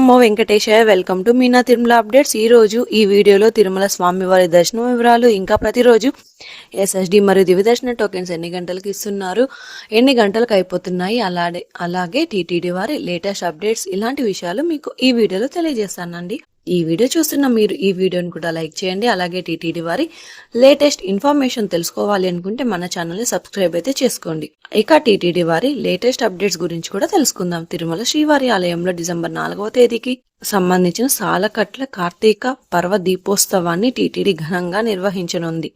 Namo Venkatesaya. Welcome to Meena Tirumala updates. ఈ రోజు ఈ వీడియోలో తిరుమల స్వామివారి దర్శనం వివరాలు, ఇంకా ప్రతిరోజు ఎస్ఎస్డి మరియు దివ్య దర్శన టోకెన్స్ ఎన్ని గంటలకు ఇస్తున్నారు, ఎన్ని గంటలకు అయిపోతున్నాయి, అలాగే టీటీడీ వారి లేటెస్ట్ అప్డేట్స్, ఇలాంటి విషయాలు మీకు ఈ వీడియోలో తెలియజేస్తానండి. ఈ వీడియో చూస్తున్న మీరు ఈ వీడియోని కూడా లైక్ చేయండి. అలాగే టీటీడీ వారి లేటెస్ట్ ఇన్ఫర్మేషన్ తెలుసుకోవాలి అనుకుంటే మన ఛానల్ని సబ్స్క్రైబ్ అయితే చేసుకోండి. ఇక టీటీడీ వారి లేటెస్ట్ అప్డేట్స్ గురించి కూడా తెలుసుకుందాం. తిరుమల శ్రీవారి ఆలయంలో డిసెంబర్ 4వ తేదీకి సంబంధించిన సాలకట్ల కార్తీక పర్వ దీపోత్సవాన్ని టీటీడీ ఘనంగా నిర్వహించనుంది.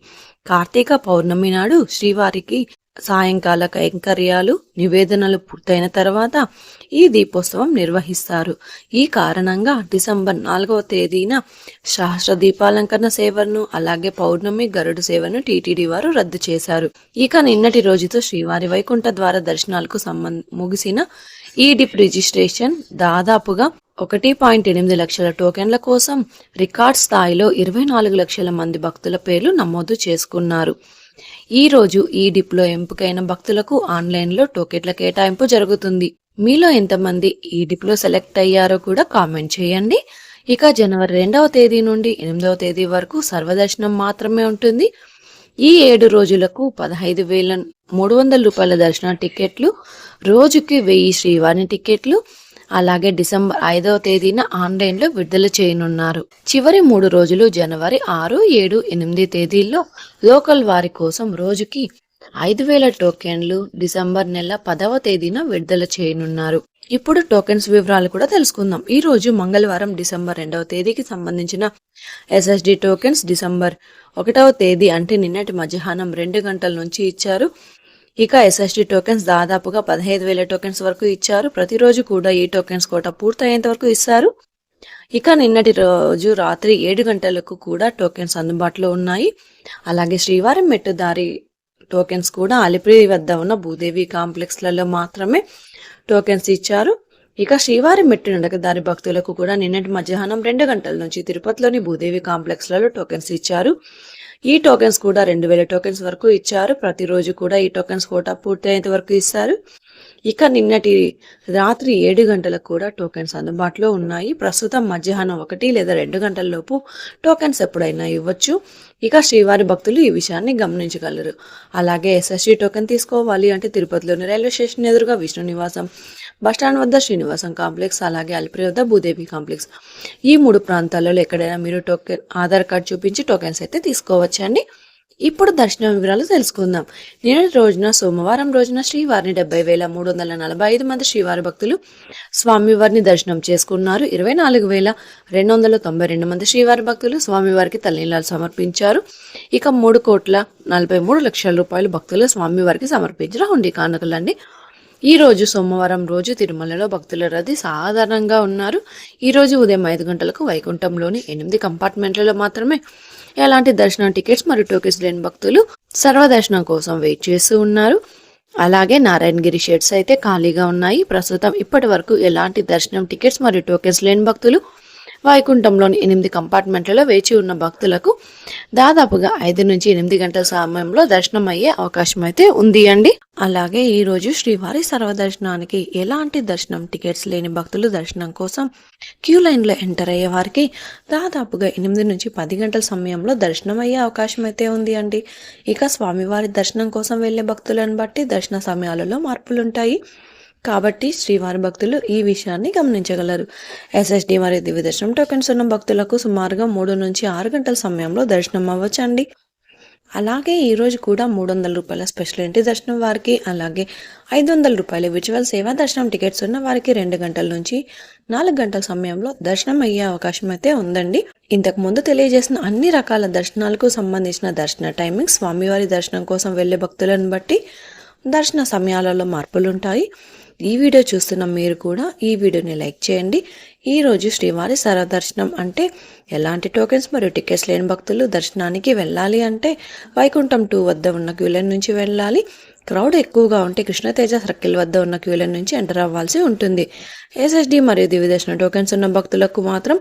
కార్తీక పౌర్ణమి నాడు శ్రీవారికి సాయంకాల కైంకర్యాలు, నివేదనలు పూర్తయిన తర్వాత ఈ దీపోత్సవం నిర్వహిస్తారు. ఈ కారణంగా డిసెంబర్ 4వ తేదీన సహస్ర దీపాలంకరణ సేవను, అలాగే పౌర్ణమి గరుడు సేవను టీటీడీ వారు రద్దు చేశారు. ఇక నిన్నటి రోజుతో శ్రీవారి వైకుంఠ ద్వార దర్శనాలకు ముగిసిన ఈ డిప్ రిజిస్ట్రేషన్ దాదాపుగా 1.8 లక్షల టోకెన్ల కోసం రికార్డ్ స్థాయిలో 24 లక్షల మంది భక్తుల పేర్లు నమోదు చేసుకున్నారు. ఈ రోజు ఈ డిప్లో ఎంపికైన భక్తులకు ఆన్లైన్లో టోకెట్ల కేటాయింపు జరుగుతుంది. మీలో ఎంతమంది ఈ డిప్లో సెలెక్ట్ అయ్యారో కూడా కామెంట్ చేయండి. ఇక జనవరి 2వ తేదీ నుండి 8వ తేదీ వరకు సర్వదర్శనం మాత్రమే ఉంటుంది. ఈ 7 రోజులకు 15,300 రూపాయల దర్శన టికెట్లు, రోజుకి 1000 శ్రీవారి టికెట్లు, అలాగే డిసెంబర్ 5వ తేదీన ఆన్లైన్లో విడుదల చేయనున్నారు. చివరి 3 రోజులు జనవరి 6, 7, 8 తేదీల్లో లోకల్ వారి కోసం రోజుకి 5,000 టోకెన్లు డిసెంబర్ నెల 10వ తేదీన విడుదల చేయనున్నారు. ఇప్పుడు టోకెన్స్ వివరాలు కూడా తెలుసుకుందాం. ఈ రోజు మంగళవారం డిసెంబర్ 2వ తేదీకి సంబంధించిన ఎస్ఎస్డి టోకెన్స్ డిసెంబర్ 1వ తేదీ అంటే నిన్నటి మధ్యాహ్నం 2 గంటల నుంచి ఇచ్చారు. ఇక ఎస్ఎస్డి టోకెన్స్ దాదాపుగా 15,000 టోకెన్స్ వరకు ఇచ్చారు. ప్రతిరోజు కూడా ఈ టోకెన్స్ కోట పూర్తయ్యేంత వరకు ఇస్తారు. ఇక నిన్నటి రోజు రాత్రి 7 గంటలకు కూడా టోకెన్స్ అందుబాటులో ఉన్నాయి. అలాగే శ్రీవారి మెట్టుదారి టోకెన్స్ కూడా అలిపిరి వద్ద ఉన్న భూదేవి కాంప్లెక్స్లలో మాత్రమే టోకెన్స్ ఇచ్చారు. ఇక శ్రీవారి మెట్టు నడకదారి భక్తులకు కూడా నిన్నటి మధ్యాహ్నం 2 గంటల నుంచి తిరుపతిలోని భూదేవి కాంప్లెక్స్లలో టోకెన్స్ ఇచ్చారు. ఈ టోకెన్స్ కూడా 2,000 టోకెన్స్ వరకు ఇచ్చారు. ప్రతిరోజు కూడా ఈ టోకెన్స్ కోటా పూర్తి అయ్యేంత వరకు ఇస్తారు. ఇక నిన్నటి రాత్రి 7 గంటలకు కూడా టోకెన్స్ అందుబాటులో ఉన్నాయి. ప్రస్తుతం మధ్యాహ్నం 1 లేదా 2 గంటల లోపు టోకెన్స్ ఎప్పుడైనా ఇవ్వచ్చు. ఇక శ్రీవారి భక్తులు ఈ విషయాన్ని గమనించగలరు. అలాగే ఎస్ఎస్డి టోకెన్ తీసుకోవాలి అంటే తిరుపతిలోని రైల్వే స్టేషన్ ఎదురుగా విష్ణు నివాసం, బస్టాండ్ వద్ద శ్రీనివాసం కాంప్లెక్స్, అలాగే అలిపిరి వద్ద భూదేవి కాంప్లెక్స్, ఈ 3 ప్రాంతాలలో ఎక్కడైనా మీరు ఆధార్ కార్డు చూపించి టోకెన్స్ అయితే తీసుకోవచ్చండి. ఇప్పుడు దర్శన వివరాలు తెలుసుకుందాం. నిన్నటి రోజున సోమవారం రోజున శ్రీవారిని 70,345 మంది శ్రీవారి భక్తులు స్వామివారిని దర్శనం చేసుకున్నారు. 24,292 మంది శ్రీవారి భక్తులు స్వామివారికి తలనీలాలు సమర్పించారు. ఇక 3,43,00,000 రూపాయలు భక్తులు స్వామివారికి సమర్పించిన హుండీ కానుకలండి. ఈ రోజు సోమవారం రోజు తిరుమలలో భక్తుల రద్దీ సాధారణంగా ఉన్నారు. ఈ రోజు ఉదయం 5 గంటలకు వైకుంఠంలోని 8 కంపార్ట్మెంట్లలో మాత్రమే ఎలాంటి దర్శనం టికెట్స్ మరియు టోకెన్స్ లేని భక్తులు సర్వదర్శనం కోసం వెయిట్ చేస్తూ ఉన్నారు. అలాగే నారాయణగిరి షెడ్స్ అయితే ఖాళీగా ఉన్నాయి. ప్రస్తుతం ఇప్పటి వరకు ఎలాంటి దర్శనం టికెట్స్ మరియు టోకెన్స్ లేని భక్తులు వైకుంఠంలోని 8 కంపార్ట్మెంట్లలో వేచి ఉన్న భక్తులకు దాదాపుగా 5 నుంచి 8 గంటల సమయంలో దర్శనం అయ్యే అవకాశం అయితే ఉంది అండి. అలాగే ఈ రోజు శ్రీవారి సర్వదర్శనానికి ఎలాంటి దర్శనం టికెట్స్ లేని భక్తులు దర్శనం కోసం క్యూ లైన్లో ఎంటర్ అయ్యే వారికి దాదాపుగా 8 నుంచి 10 గంటల సమయంలో దర్శనం అయ్యే అవకాశం అయితే ఉంది అండి. ఇక స్వామివారి దర్శనం కోసం వెళ్లే భక్తులను బట్టి దర్శన సమయాలలో మార్పులుంటాయి. కాబట్టి శ్రీవారి భక్తులు ఈ విషయాన్ని గమనించగలరు. ఎస్ఎస్డి మరియు దివ్య దర్శనం టోకెన్స్ ఉన్న భక్తులకు సుమారుగా 3 నుంచి 6 గంటల సమయంలో దర్శనం అవ్వచ్చండి. అలాగే ఈరోజు కూడా 300 రూపాయల స్పెషల్ ఎంట్రీ దర్శనం వారికి, అలాగే 500 రూపాయల విజువల్ సేవా దర్శనం టికెట్స్ ఉన్న వారికి 2 గంటల నుంచి 4 గంటల సమయంలో దర్శనం అయ్యే అవకాశం అయితే ఉందండి. ఇంతకు ముందు తెలియజేసిన అన్ని రకాల దర్శనాలకు సంబంధించిన దర్శన టైమింగ్స్ స్వామివారి దర్శనం కోసం వెళ్లే భక్తులను బట్టి దర్శన సమయాలలో మార్పులుంటాయి. ఈ వీడియో చూస్తున్న మీరు కూడా ఈ వీడియోని లైక్ చేయండి. ఈ రోజు శ్రీవారి సర్వదర్శనం అంటే ఎలాంటి టోకెన్స్ మరియు టికెట్స్ లేని భక్తులు దర్శనానికి వెళ్ళాలి అంటే వైకుంఠం 2 వద్ద ఉన్న క్యూలైన్ నుంచి వెళ్ళాలి. క్రౌడ్ ఎక్కువగా ఉంటే కృష్ణతేజ సర్కిల్ వద్ద ఉన్న క్యూలైన్ నుంచి ఎంటర్ అవ్వాల్సి ఉంటుంది. ఎస్ఎస్డి మరియు దివ్య దర్శన టోకెన్స్ ఉన్న భక్తులకు మాత్రం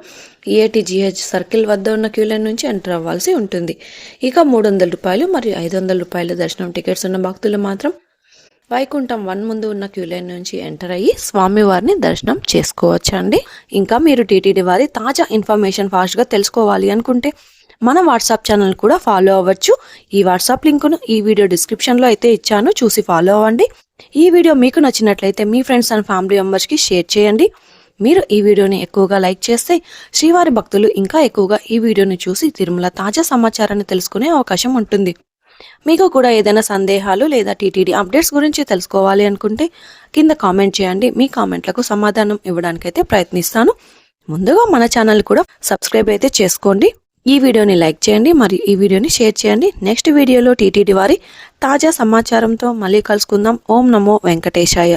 EATGH సర్కిల్ వద్ద ఉన్న క్యూలైన్ నుంచి ఎంటర్ అవ్వాల్సి ఉంటుంది. ఇక 300 రూపాయలు మరియు 500 రూపాయల దర్శనం టికెట్స్ ఉన్న భక్తులు మాత్రం వైకుంఠం 1 ముందు ఉన్న క్యూ లైన్ నుంచి ఎంటర్ అయ్యి స్వామివారిని దర్శనం చేసుకోవచ్చండి. ఇంకా మీరు టీటీడీ వారి తాజా ఇన్ఫర్మేషన్ ఫాస్ట్గా తెలుసుకోవాలి అనుకుంటే మన వాట్సాప్ ఛానల్ కూడా ఫాలో అవ్వచ్చు. ఈ వాట్సాప్ లింకును ఈ వీడియో డిస్క్రిప్షన్లో అయితే ఇచ్చాను, చూసి ఫాలో అవ్వండి. ఈ వీడియో మీకు నచ్చినట్లయితే మీ ఫ్రెండ్స్ అండ్ ఫ్యామిలీ మెంబర్స్కి షేర్ చేయండి. మీరు ఈ వీడియోని ఎక్కువగా లైక్ చేస్తే శ్రీవారి భక్తులు ఇంకా ఎక్కువగా ఈ వీడియోని చూసి తిరుమల తాజా సమాచారాన్ని తెలుసుకునే అవకాశం ఉంటుంది. మీకు కూడా ఏదైనా సందేహాలు లేదా టీటీడీ అప్డేట్స్ గురించి తెలుసుకోవాలి అనుకుంటే కింద కామెంట్ చేయండి. మీ కామెంట్లకు సమాధానం ఇవ్వడానికైతే ప్రయత్నిస్తాను. ముందుగా మన ఛానల్ కూడా సబ్స్క్రైబ్ అయితే చేసుకోండి. ఈ వీడియోని లైక్ చేయండి, మరియు ఈ వీడియోని షేర్ చేయండి. నెక్స్ట్ వీడియోలో టీటీడీ వారి తాజా సమాచారంతో మళ్ళీ కలుసుకుందాం. ఓం నమో వెంకటేశాయ.